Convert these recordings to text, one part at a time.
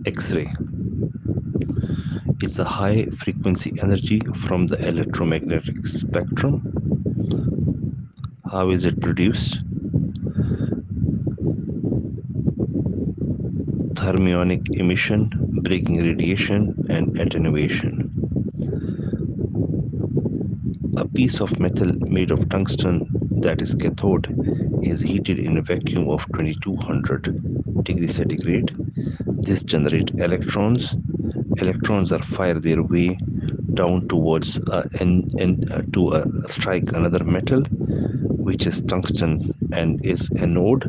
X-ray is the high frequency energy from the electromagnetic spectrum. How is it produced? Thermionic emission, breaking radiation, and attenuation. A piece of metal made of tungsten, that is cathode, is heated in a vacuum of 2200 degrees centigrade. This generates electrons. Electrons are fired their way down towards to strike another metal, which is tungsten, and is anode.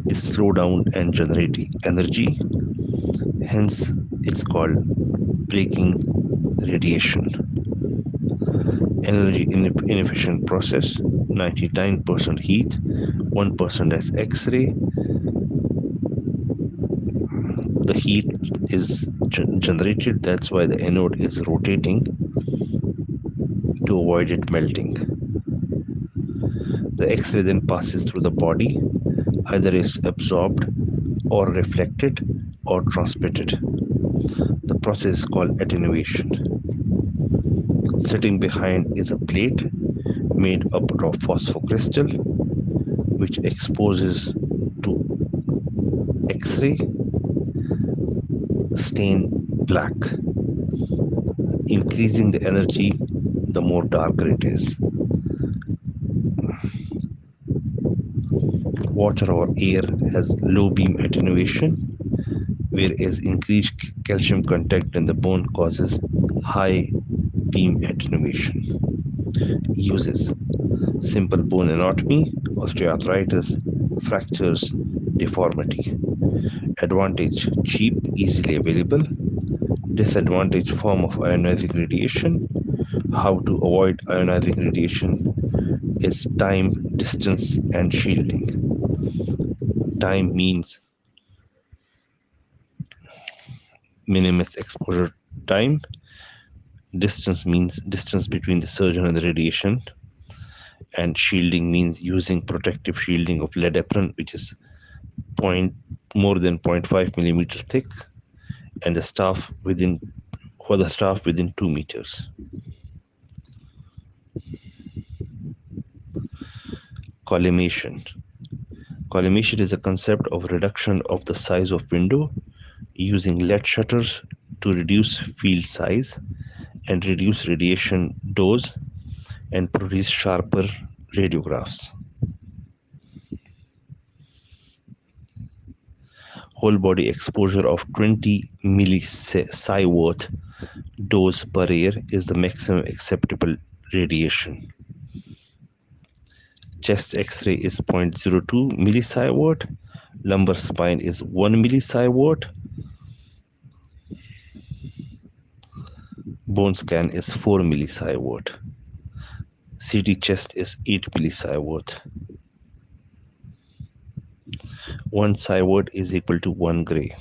Is slow down and generate energy. Hence, it's called breaking radiation. Energy inefficient process, 99% heat, 1% as X-ray. The heat is generated, that's why the anode is rotating to avoid it melting. The X-ray then passes through the body, either is absorbed or reflected or transmitted. The process is called attenuation. Sitting behind is a plate made up of phosphocrystal, which exposes to X-ray, stain black. Increasing the energy, the more darker it is. Water or air has low beam attenuation, whereas increased calcium content in the bone causes high beam attenuation. Uses: simple bone anatomy, osteoarthritis, fractures, deformity. Advantage: cheap, easily available. Disadvantage: form of ionizing radiation. How to avoid ionizing radiation is time, distance, and shielding. Time means minimum exposure time. Distance means distance between the surgeon and the radiation. And shielding means using protective shielding of lead apron, which is more than 0.5 millimeters thick, and the staff within 2 meters. Collimation. Collimation is a concept of reduction of the size of window using lead shutters to reduce field size and reduce radiation dose and produce sharper radiographs. Whole body exposure of 20 millisievert dose per year is the maximum acceptable radiation. Chest X-ray is 0.02 millisievert. Lumbar spine is 1 millisievert. Bone scan is 4 millisievert. CT chest is 8 millisievert. 1 sievert is equal to 1 gray.